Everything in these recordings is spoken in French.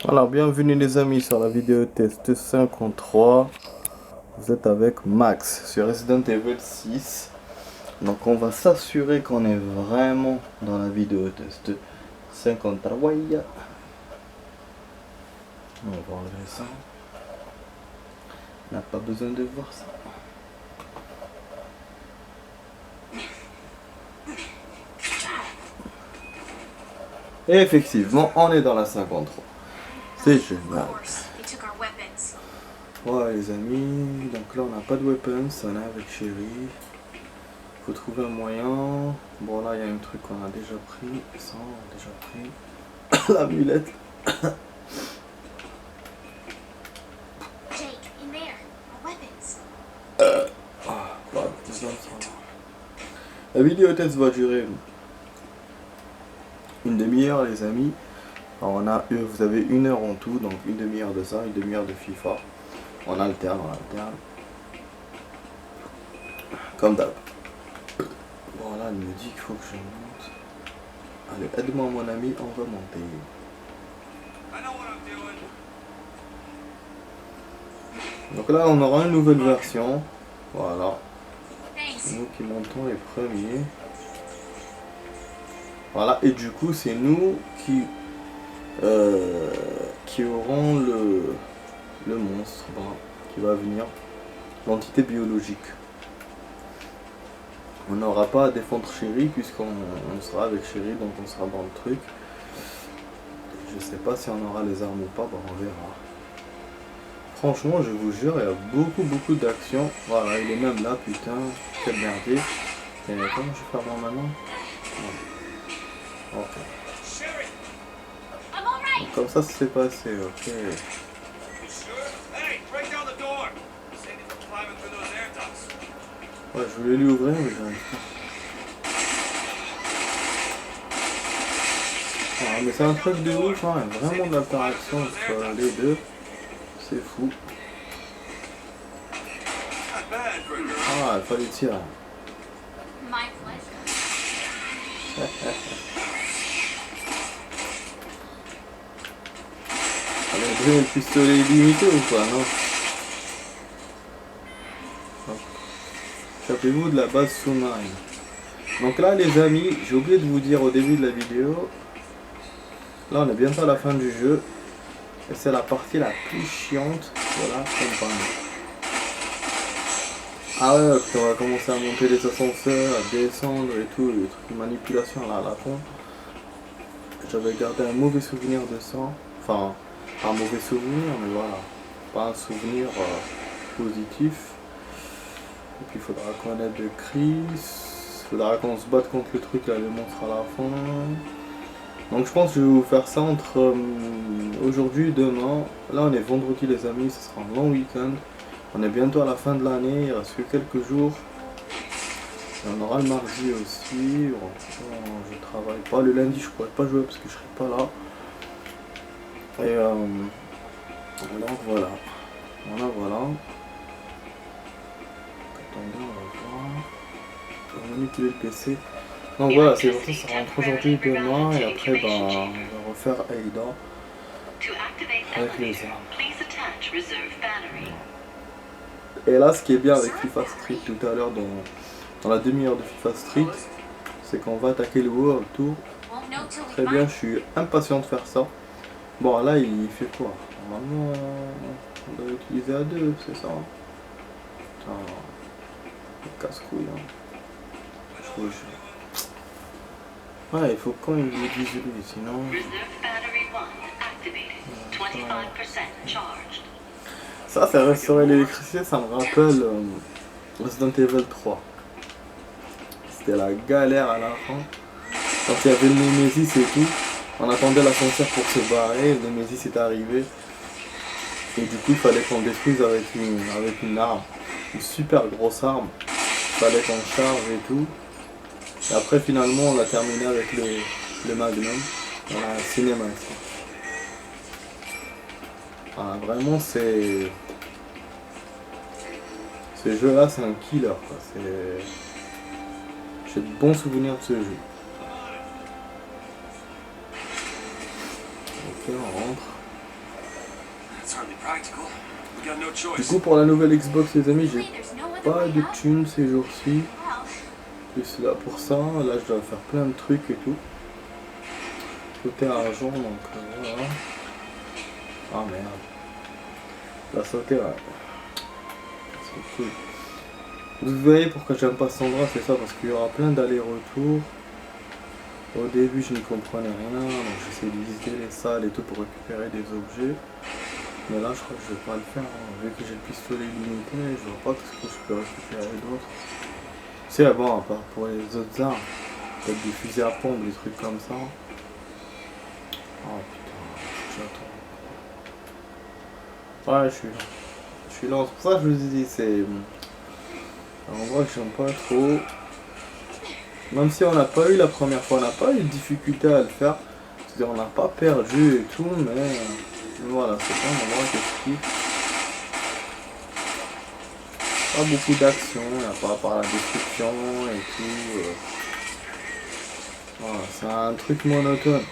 Alors, bienvenue les amis sur la vidéo test 53. Vous êtes avec Max sur Resident Evil 6. Donc, on va s'assurer qu'on est vraiment dans la vidéo test 53. On va enlever ça. On n'a pas besoin de voir ça. Et effectivement, on est dans la 53. C'est génial. Ouais les amis, donc là on n'a pas de weapons, on est avec Sherry. Faut trouver un moyen. Bon là il y a un truc qu'on a déjà pris. Ça on a déjà pris. L'amulette. La vidéo test va durer une demi-heure les amis. Alors vous avez une heure en tout, donc une demi-heure de ça, une demi-heure de FIFA. On alterne. Comme d'hab. Bon là elle me dit qu'il faut que je monte. Allez, aide-moi mon ami, on va monter. Donc là on aura une nouvelle version. Voilà. C'est nous qui montons les premiers. Voilà, et du coup c'est nous qui auront le monstre qui va venir. L'entité biologique. On n'aura pas à défendre Sherry puisqu'on sera avec Sherry, donc on sera dans le truc. Je sais pas si on aura les armes ou pas, bon, on verra. Franchement, je vous jure, il y a beaucoup d'actions. Voilà, il est même là, putain, quel merdier. Et comment je vais faire maintenant? Ok. Donc, comme ça s'est passé, ok. Ouais, je voulais lui ouvrir, mais j'arrive pas. Ah, mais c'est un truc de ouf, hein, il y a vraiment de l'interaction entre les deux. C'est fou. Ah, il fallait tirer. Allez, le pistolet illimité ou quoi, non? Échappez-vous de la base sous-marine. Donc là les amis, j'ai oublié de vous dire au début de la vidéo. Là on est bientôt à la fin du jeu. Et c'est la partie la plus chiante de la campagne. Ah ouais, on va commencer à monter les ascenseurs, à descendre et tout, les trucs de manipulation là à la con. J'avais gardé un mauvais souvenir de ça. Enfin, pas un mauvais souvenir, mais voilà. Pas un souvenir positif. Et puis il faudra qu'on aide Chris. Il faudra qu'on se batte contre le truc là, le monstre à la fin. Donc je pense que je vais vous faire ça entre aujourd'hui et demain. Là on est vendredi les amis, ce sera un long week-end. On est bientôt à la fin de l'année, il reste que quelques jours. Et on aura le mardi aussi. Bon, je travaille pas. Le lundi je pourrais pas jouer parce que je serai pas là. Et donc voilà. Voilà. Attendez, on va voir. On va manipuler le PC. Donc voilà, c'est pour ça que ça rentre aujourd'hui et demain. Et après on va refaire Ada avec les armes. Et là, ce qui est bien avec FIFA Street tout à l'heure dans la demi-heure de FIFA Street, c'est qu'on va attaquer le haut autour. Très bien, je suis impatient de faire ça. Bon, là, il fait quoi? Normalement, on doit l'utiliser à deux, c'est ça? Putain, casse-couille. Hein. Je vous jure. Ouais, il faut quand il le dise lui, sinon... Ça, restaurer l'électricité, ça me rappelle Resident Evil 3. C'était la galère à la fin. Quand il y avait le Nemesis et tout, on attendait l'ascenseur pour se barrer, le Nemesis est arrivé. Et du coup, il fallait qu'on détruise avec une arme. Une super grosse arme. Il fallait qu'on charge et tout. Et après, finalement, on l'a terminé avec le Magnum. Dans la cinéma ici. Ah, vraiment, ce jeu là c'est un killer quoi. J'ai de bons souvenirs de ce jeu. Ok, on rentre. Du coup, pour la nouvelle Xbox, les amis, j'ai pas de thunes ces jours-ci. Plus là pour ça, là je dois faire plein de trucs et tout. Côté argent, donc voilà. Ah merde. La sauter, ouais. C'est cool. Vous voyez pourquoi j'aime pas Sandra, c'est ça, parce qu'il y aura plein d'allers-retours. Au début, je n'y comprenais rien, donc j'essaie de visiter les salles et tout pour récupérer des objets. Mais là, je crois que je vais pas le faire, hein. Vu que j'ai le pistolet illimité, je vois pas ce que je peux récupérer d'autre. C'est bon, à part pour les autres armes, peut-être des fusils à pompe, des trucs comme ça. Oh putain, j'attends. Ouais, je suis là. Je suis là, c'est pour ça que je vous ai dit, c'est... En vrai, j'aime pas trop. Même si on n'a pas eu la première fois, on n'a pas eu de difficulté à le faire. C'est-à-dire, on n'a pas perdu et tout, mais voilà, c'est pas un endroit que je kiffe. Pas beaucoup d'action, il n'y a pas à part la destruction et tout. Voilà, c'est un truc monotone.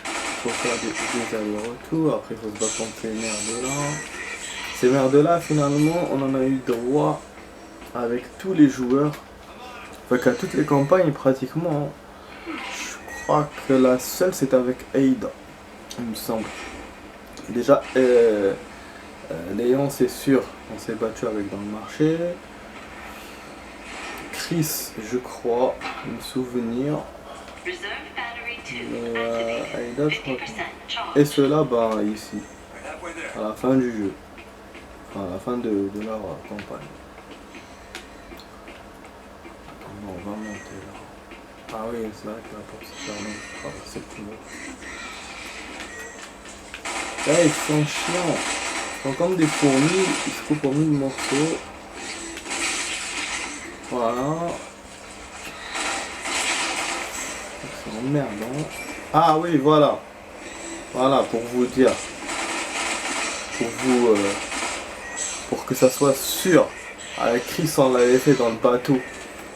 Il faut faire des allers-retours, après il faut se battre contre ces merdes-là. Ces merdes-là, finalement, on en a eu droit avec tous les joueurs. Enfin, qu'à toutes les campagnes, pratiquement. Je crois que la seule, c'est avec Ada, il me semble. Déjà, Léon, c'est sûr, on s'est battu avec dans le marché. Chris, je crois, me souvenir. Aida, je crois. Et cela, bah, ici, à la fin du jeu. Enfin, à la fin de leur campagne. Attends, on va monter là. Ah oui, c'est vrai que la porte s'est fermée. Ah, c'est cool. Là, ils sont chiants. Ils sont comme des fourmis, ils se coupent en 1000 morceaux. Voilà. C'est emmerdant. Ah oui, voilà. Voilà, pour vous dire. Pour vous... pour que ça soit sûr. Avec Chris, on l'avait fait dans le bateau.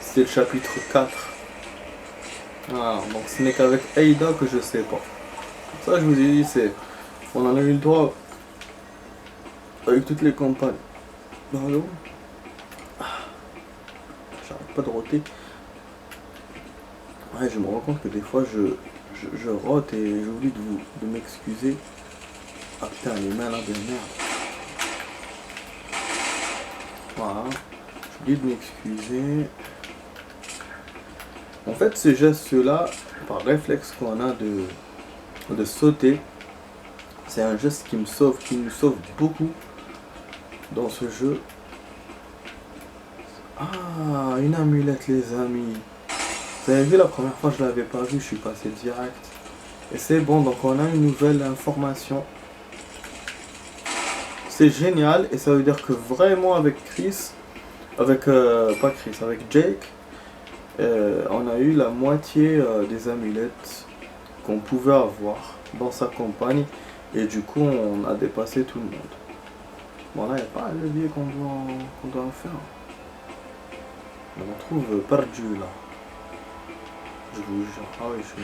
C'était le chapitre 4. Voilà, donc ce n'est qu'avec Ada que je sais pas. Ça, je vous ai dit, c'est... On en a eu le droit avec toutes les campagnes. Allô? J'arrête pas de roter. Ouais, je me rends compte que des fois je rote et j'oublie de m'excuser. Ah putain, les mains là de merde. Voilà. J'oublie de m'excuser. En fait, ces gestes-là, par réflexe qu'on a de sauter, c'est un geste qui nous sauve beaucoup dans ce jeu. Ah, une amulette, les amis. Vous avez vu, la première fois je l'avais pas vu, je suis passé direct. Et c'est bon, donc on a une nouvelle information. C'est génial, et ça veut dire que vraiment avec Chris, avec pas Chris, avec Jake, on a eu la moitié des amulettes qu'on pouvait avoir dans sa campagne, et du coup on a dépassé tout le monde. Bon là il n'y a pas un levier qu'on doit faire. On le trouve perdu là. Je vous jure. Ah oui, je suis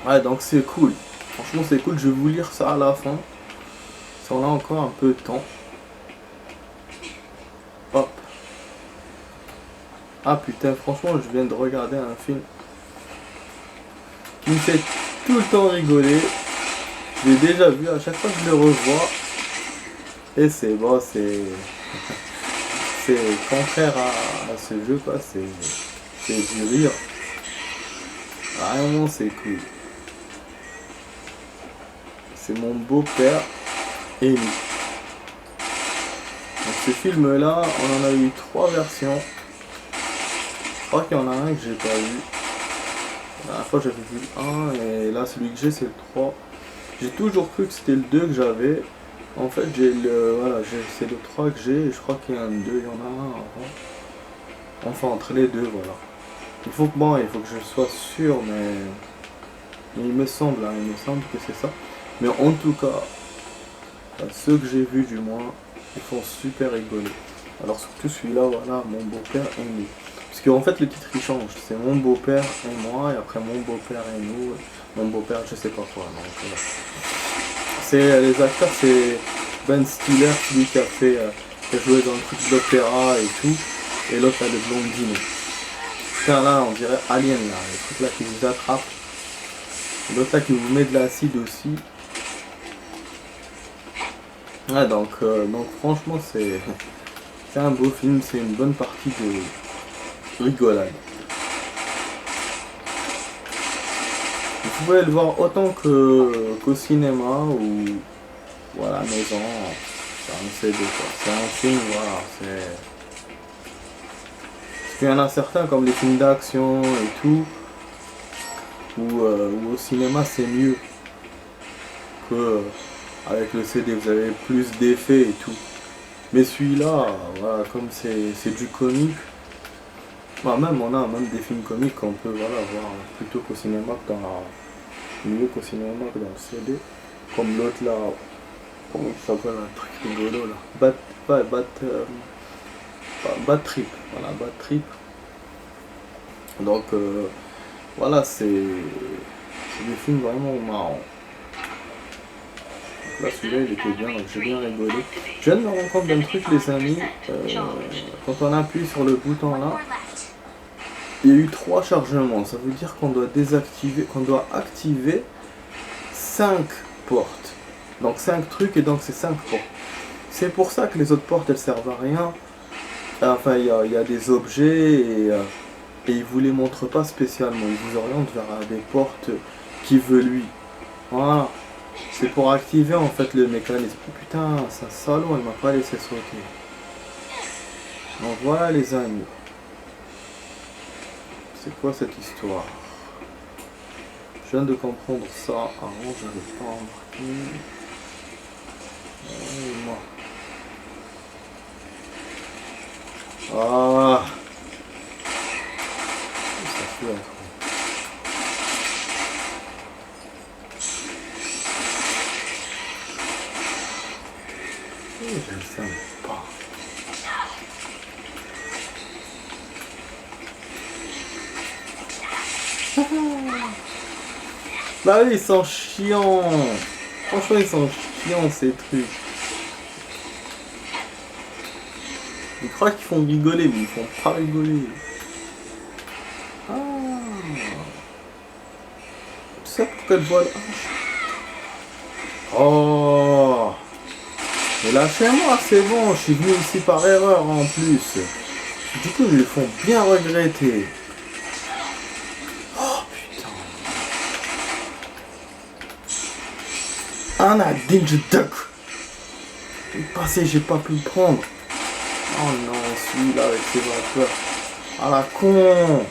là. Ouais, donc c'est cool. Franchement, c'est cool. Je vais vous lire ça à la fin. Si on a encore un peu de temps. Hop. Ah putain, franchement, je viens de regarder un film qui me fait tout le temps rigoler. Je l'ai déjà vu. À chaque fois que je le revois. Et c'est bon, c'est contraire à ce jeu, quoi. C'est du rire. Vraiment, c'est cool. C'est mon beau-père, Amy. Donc ce film-là, on en a eu 3 versions. Je crois qu'il y en a un que j'ai pas vu. La dernière fois, j'avais vu le 1, et là, celui que j'ai, c'est le 3. J'ai toujours cru que c'était le 2 que j'avais. En fait, c'est le 3 que j'ai, et je crois qu'il y a un 2, il y en a un avant. Enfin, entre les deux, voilà. Il faut que je sois sûr, mais il me semble que c'est ça. Mais en tout cas, ceux que j'ai vus du moins, ils font super rigoler. Alors surtout celui-là, voilà, mon beau-père Amy. Parce qu'en fait, le titre il change. C'est mon beau-père et moi, et après mon beau-père et nous. Mon beau-père, je sais pas quoi. Donc, c'est les acteurs, c'est Ben Stiller, celui qui a joué dans le truc d'opéra et tout, et l'autre là, le blondine. Putain, là, on dirait Alien, là, le truc là qui vous attrape. L'autre là qui vous met de l'acide aussi. Ouais, donc franchement, c'est un beau film, c'est une bonne partie de rigolade. Vous pouvez le voir autant qu'au cinéma ou à la maison. C'est un CD quoi. C'est un film, voilà. Parce qu'il y en a certains comme les films d'action et tout, où au cinéma c'est mieux que avec le CD, vous avez plus d'effets et tout. Mais celui-là, voilà, comme c'est du comique, bah même on a même des films comiques qu'on peut voilà, voir plutôt qu'au cinéma que mieux qu'au cinéma que dans le CD. Comme l'autre là, comment il s'appelle un truc rigolo là, Bad Trip, voilà, Bad Trip. Donc voilà, c'est des films vraiment marrants. Là celui-là il était bien, donc j'ai bien rigolé. Je viens de me rendre compte d'un truc les amis, quand on appuie sur le bouton là, il y a eu 3 chargements, ça veut dire qu'on doit activer 5 portes. Donc 5 trucs et donc c'est 5 portes. C'est pour ça que les autres portes elles servent à rien. Enfin il y a des objets et il vous les montre pas spécialement, il vous oriente vers des portes qui veut lui. Voilà. C'est pour activer en fait le mécanisme. Oh, putain, c'est un salaud, elle m'a pas laissé sauter. Donc voilà les amis. C'est quoi cette histoire? Je viens de comprendre ça avant, je n'avais pas remarqué. Ah, ça fait être. Je ne sais pas. Bah oui, ils sont chiants. Franchement, ils sont chiants ces trucs. Ils croient qu'ils font rigoler, mais ils font pas rigoler. Ah. Tu sais pourquoi elle voit là? Oh. Mais lâchez-moi, c'est bon, je suis venu ici par erreur en plus. Du coup, ils le font bien regretter. Oh putain. Anna Dinge Duck. Il est passé, j'ai pas pu le prendre. Oh non, celui-là avec ses vapeurs. Ah la con.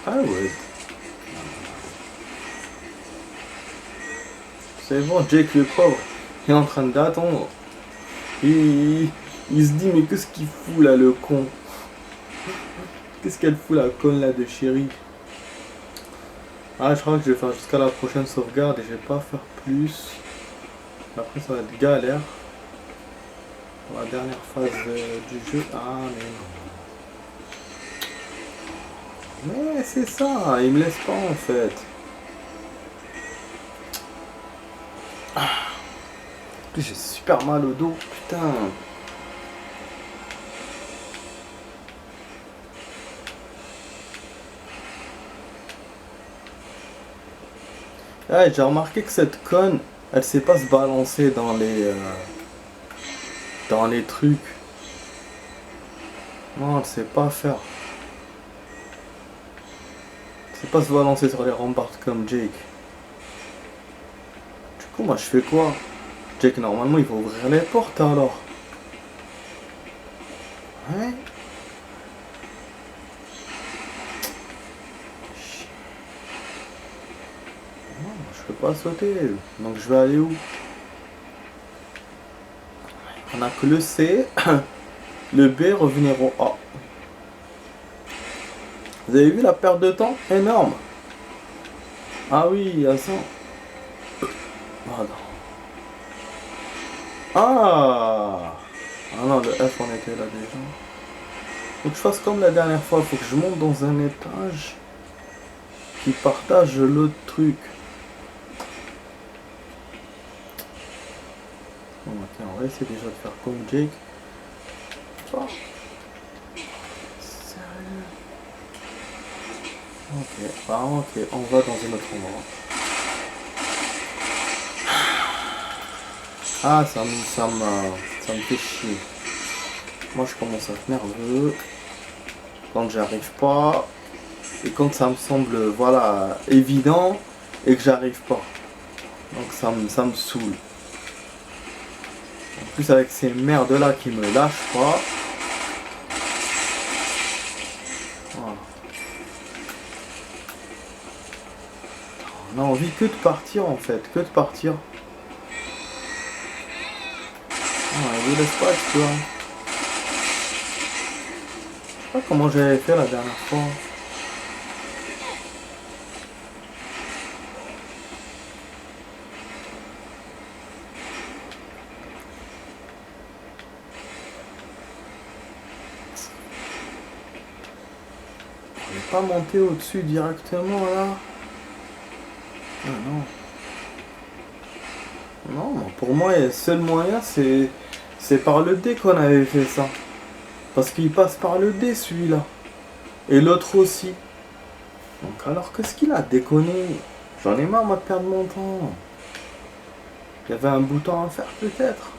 Ah ouais. C'est bon, Jake le pauvre, il est en train d'attendre. Il se dit mais qu'est-ce qu'il fout là le con? Qu'est-ce qu'elle fout la conne là de chérie? Ah je crois que je vais faire jusqu'à la prochaine sauvegarde et je vais pas faire plus. Après ça va être galère. Pour la dernière phase du jeu. Ah mais non. Mais c'est ça, il me laisse pas en fait. J'ai super mal au dos, putain. Ah, j'ai remarqué que cette conne, elle sait pas se balancer dans les trucs. Non, elle sait pas faire. Elle sait pas se balancer sur les ramparts comme Jake. Du coup, moi je fais quoi? Jake, normalement, il va ouvrir les portes alors. Ouais. Non, je peux pas sauter. Donc je vais aller où? On a que le C. Le B, revenir au A. Vous avez vu la perte de temps? Énorme. Ah oui, il y a ça. Voilà. Ah, Ah non, le F, on était là déjà. Faut que je fasse comme la dernière fois. Faut que je monte dans un étage qui partage l'autre truc. Bon, ok, on va essayer déjà de faire comme Jake. Oh. Sérieux? Ok, vraiment ok, on va dans un autre endroit. Ah, ça me fait chier. Moi, je commence à être nerveux quand j'arrive pas et quand ça me semble, voilà, évident et que j'arrive pas. Donc ça me saoule. En plus, avec ces merdes là qui me lâchent pas. Voilà. On a envie que de partir en fait, que de partir. Ah, je vous laisse pas explorer. Je sais pas comment j'avais fait la dernière fois. On n'est pas monté au-dessus directement là. Ah non. Non, pour moi, le seul moyen c'est par le dé qu'on avait fait ça. Parce qu'il passe par le dé celui-là. Et l'autre aussi. Donc alors qu'est-ce qu'il a déconné? J'en ai marre moi de perdre mon temps. Il y avait un bouton à faire peut-être.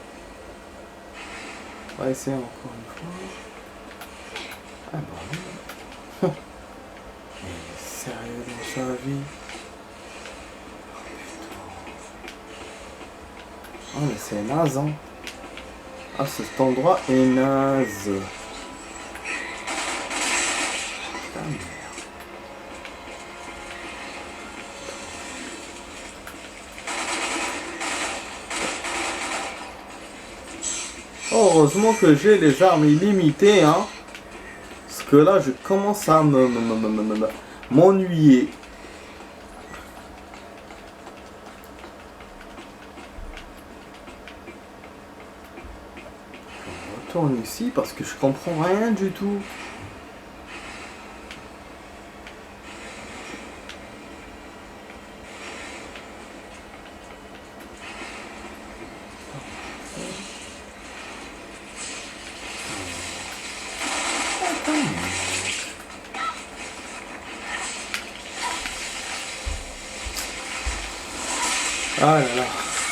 On va essayer encore une fois. Ah bah oui. Mais sérieux dans sa vie. Ah mais c'est naze hein. Ah cet endroit est naze. Ah merde. Oh, heureusement que j'ai les armes illimitées hein. Parce que là je commence à m'ennuyer. Je retourne ici parce que je comprends rien du tout. Ah là là.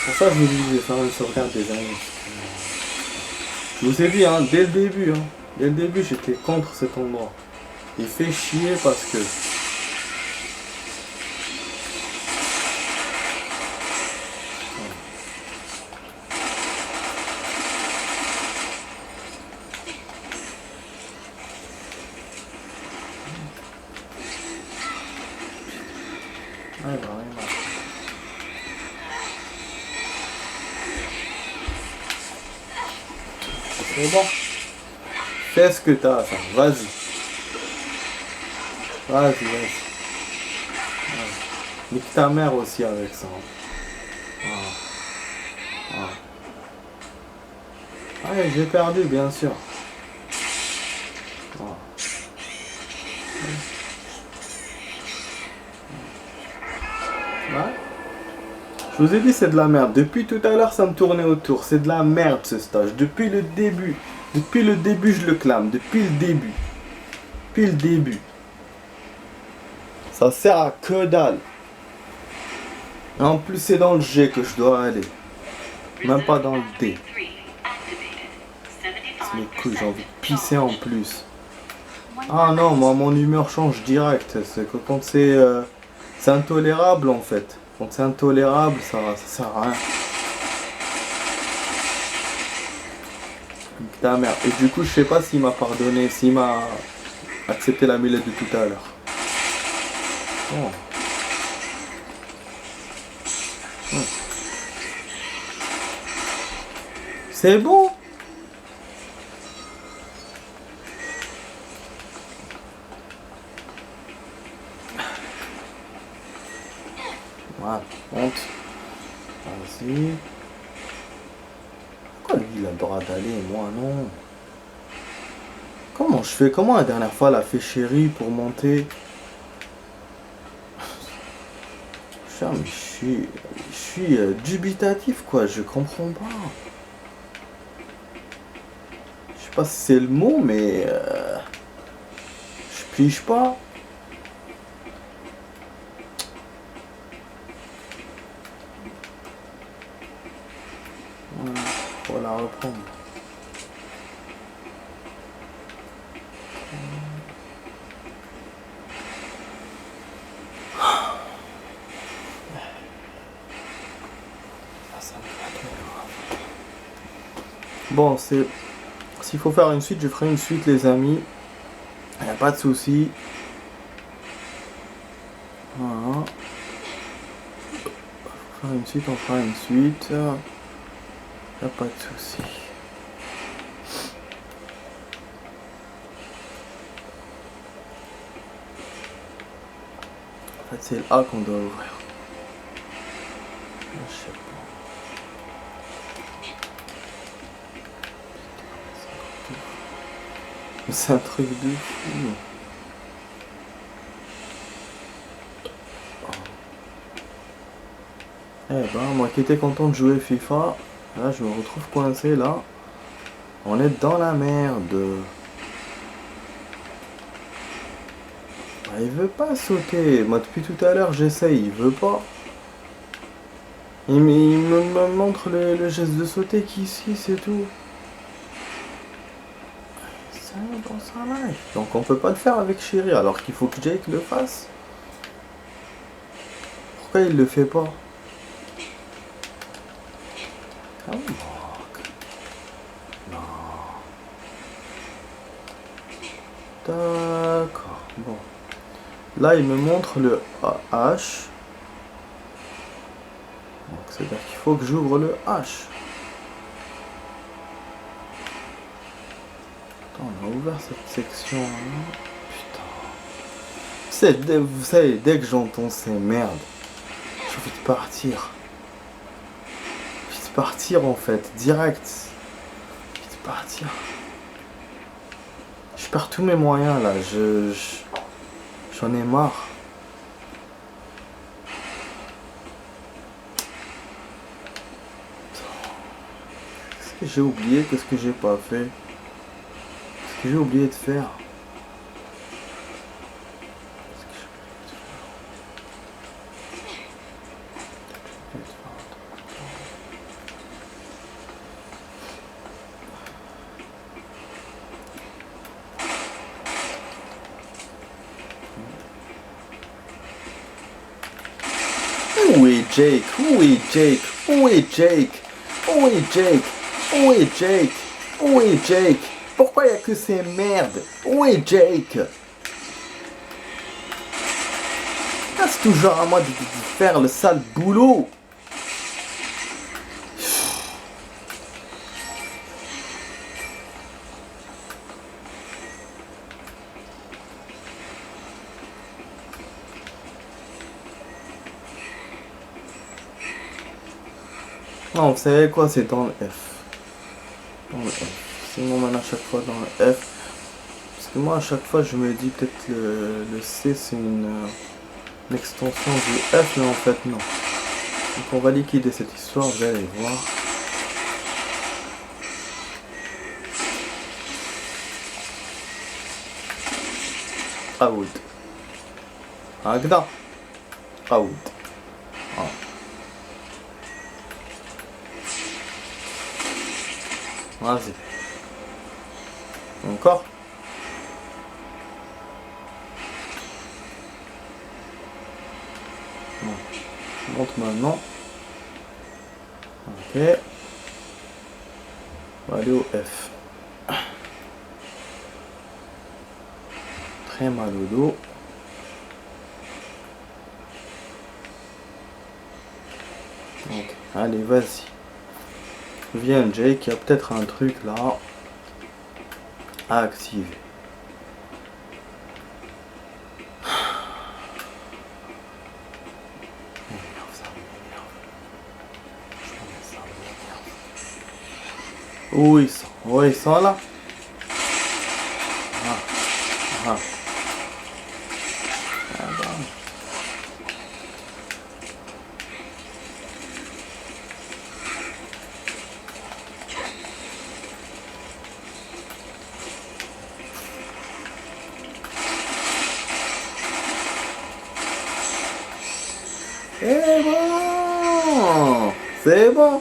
Pour ça je me dis de faire une sauvegarde des amis. Je vous ai dit hein, dès le début hein. Dès le début j'étais contre cet endroit. Il fait chier parce que... Ah bah oui, c'est bon. Fais ce que t'as à faire. Vas-y. Vas-y, vas-y. Nique ta mère aussi avec ça. Allez, j'ai perdu, bien sûr. Ouais. Je vous ai dit c'est de la merde. Depuis tout à l'heure ça me tournait autour. C'est de la merde ce stage. Depuis le début. Depuis le début je le clame. Depuis le début. Depuis le début. Ça sert à que dalle. Et en plus c'est dans le G que je dois aller. Même pas dans le D. C'est les couilles, j'ai envie de pisser en plus. Ah non, moi mon humeur change direct. C'est que quand c'est intolérable en fait. Quand c'est intolérable, ça sert à rien. Ta mère. Et du coup, je sais pas s'il m'a pardonné, s'il m'a accepté l'amulette de tout à l'heure. Oh. C'est bon. Voilà, honte. Vas-y. Pourquoi lui il a le droit d'aller et moi non. Comment je fais? Comment la dernière fois elle a fait chérie pour monter? Putain, mais je suis dubitatif quoi, je comprends pas. Je sais pas si c'est le mot, mais je pige pas. Voilà, faut la reprendre. Bon, c'est... S'il faut faire une suite, je ferai une suite, les amis. Il n'y a pas de souci. Voilà. Faut faire une suite, on fera une suite. Il n'y a pas de souci. En fait, c'est le A qu'on doit ouvrir. Je sais pas. C'est un truc de fou. Eh ben, moi qui étais content de jouer FIFA, là je me retrouve coincé là. On est dans la merde. Bah, il veut pas sauter. Moi depuis tout à l'heure j'essaye, il veut pas. Il me montre le geste de sauter qu'ici c'est tout. Dans sa life. Donc on peut pas le faire avec Chéri alors qu'il faut que Jake le fasse. Pourquoi il le fait pas? Non. D'accord. Bon. Là il me montre le H. Donc c'est-à-dire qu'il faut que j'ouvre le H. On a ouvert cette section. Putain. Vous savez, dès que j'entends ces merdes, j'ai envie de partir. J'ai envie de partir en fait, direct. J'ai envie de partir. Je perds tous mes moyens là, j'en ai marre. Qu'est-ce que j'ai oublié? Qu'est-ce que j'ai pas fait? Qu'est-ce que j'ai oublié de faire? Où est Jake? Où est Jake? Où est Jake? Où est Jake? Où est Jake? Où est Jake? Pourquoi il n'y a que ces merdes? Où est Jake? Ah, c'est toujours à moi de faire le sale boulot. Non, vous savez quoi? C'est dans le F. Dans le F. C'est mon man à chaque fois dans le F. Parce que moi à chaque fois je me dis peut-être le C c'est une extension du F, mais en fait non. Donc on va liquider cette histoire, vous allez voir. Out. Agda. Out. Ah. Vas-y. Encore. Non. Je monte maintenant. Ok. On va aller au F. Très mal au dos. Donc, allez, vas-y. Viens Jake, il y a peut-être un truc là à activer. Où ils sont? Où ils sont là? Ah, ah. Ah bah. C'est bon! C'est bon!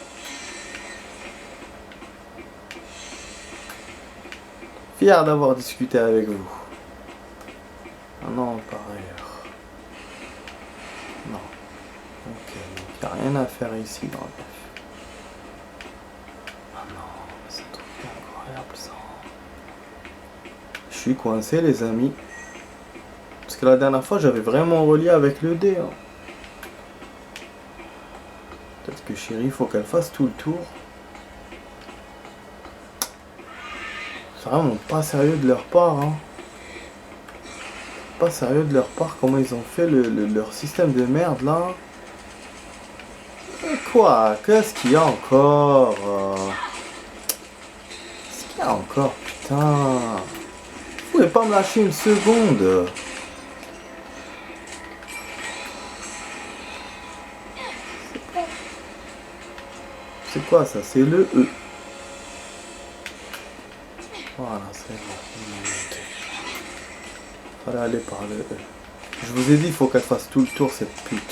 Fier d'avoir discuté avec vous. Ah non, par ailleurs. Non. Ok, donc il n'y a rien à faire ici dans le F. Ah non, c'est un truc incroyable ça. Je suis coincé les amis. Parce que la dernière fois j'avais vraiment relié avec le D. Hein. Peut-être que chérie, il faut qu'elle fasse tout le tour. C'est vraiment pas sérieux de leur part. Hein. Pas sérieux de leur part comment ils ont fait leur système de merde là. Et quoi? Qu'est-ce qu'il y a encore? Qu'est-ce qu'il y a encore? Putain. Vous pouvez pas me lâcher une seconde. C'est quoi ça? C'est le E. Voilà, c'est bon. Fallait aller par le E. Je vous ai dit, il faut qu'elle fasse tout le tour, cette pute.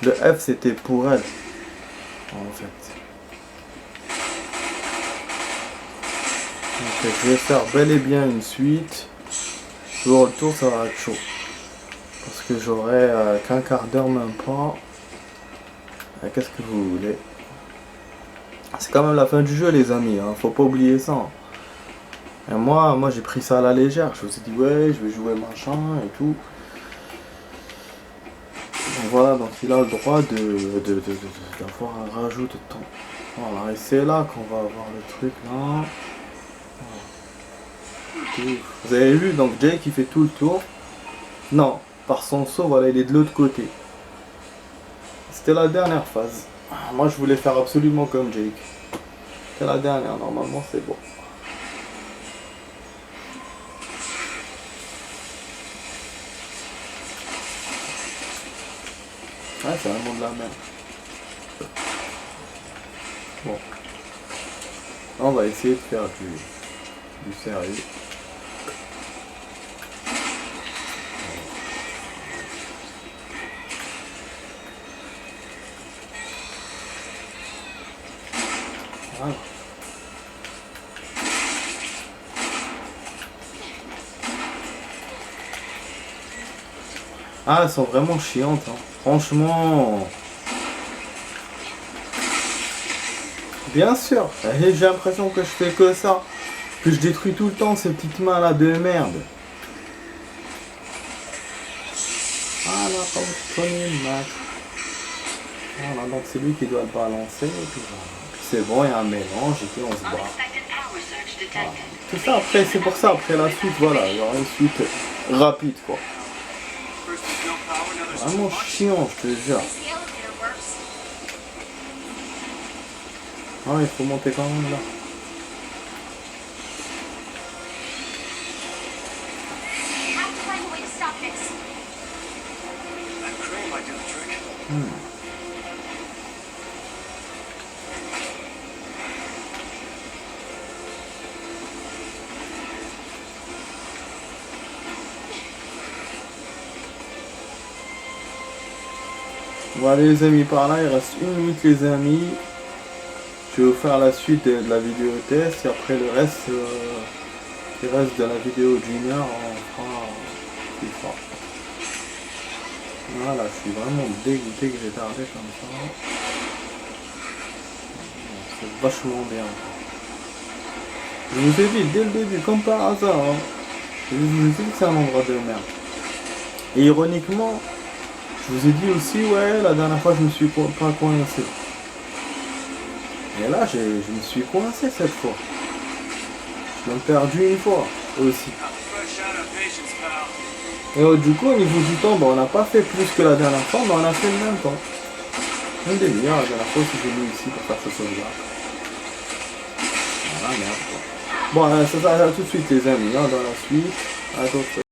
Le F, c'était pour elle. En fait. Donc, je vais faire bel et bien une suite. Le retour, ça va être chaud. Parce que j'aurai qu'un quart d'heure, même pas. Qu'est-ce que vous voulez? C'est quand même la fin du jeu, les amis. Hein. Faut pas oublier ça. Et moi j'ai pris ça à la légère. Je me suis dit, ouais, je vais jouer machin et tout. Donc voilà, donc il a le droit d'avoir un rajout de temps. Voilà, et c'est là qu'on va avoir le truc là. Voilà. Vous avez vu, donc Jake il fait tout le tour. Non, par son saut, voilà, il est de l'autre côté. C'était la dernière phase. Moi je voulais faire absolument comme Jake. C'est la dernière, normalement c'est bon. Ouais, c'est vraiment de la merde. Bon. On va essayer de faire du sérieux. Voilà. Ah, elles sont vraiment chiantes, hein. Franchement. Bien sûr, j'ai l'impression que je fais que ça. Que je détruis tout le temps ces petites mains là de merde. Ah là, comme Tony Mac. Voilà, donc c'est lui qui doit le balancer. Et puis voilà. C'est bon, il y a un mélange et puis on se bat. Voilà. Tout ça après, c'est pour ça, après la suite, voilà, il y aura une suite rapide quoi. Vraiment chiant, je te jure. Ah, il faut monter quand même là. Voilà les amis, par là, il reste une minute les amis. Je vais vous faire la suite de la vidéo test et après le reste qui reste de la vidéo junior on fera plus fort. Voilà, je suis vraiment dégoûté que j'ai tardé comme ça. C'est vachement bien. Je vous ai dit dès le début, comme par hasard, hein, je vous ai dit que c'est un endroit de merde. Et ironiquement, je vous ai dit aussi, ouais, la dernière fois je me suis pas coincé. Et là, je me suis coincé cette fois. Je l'ai perdu une fois aussi. Et du coup, au niveau du temps, on n'a pas fait plus que la dernière fois, mais on a fait le même temps. Une demi-heure la dernière fois si j'ai mis ici pour faire ce sauvegarde. merde. Quoi. Bon, ça s'arrête tout de suite les amis, hein, dans la suite. À d'autres.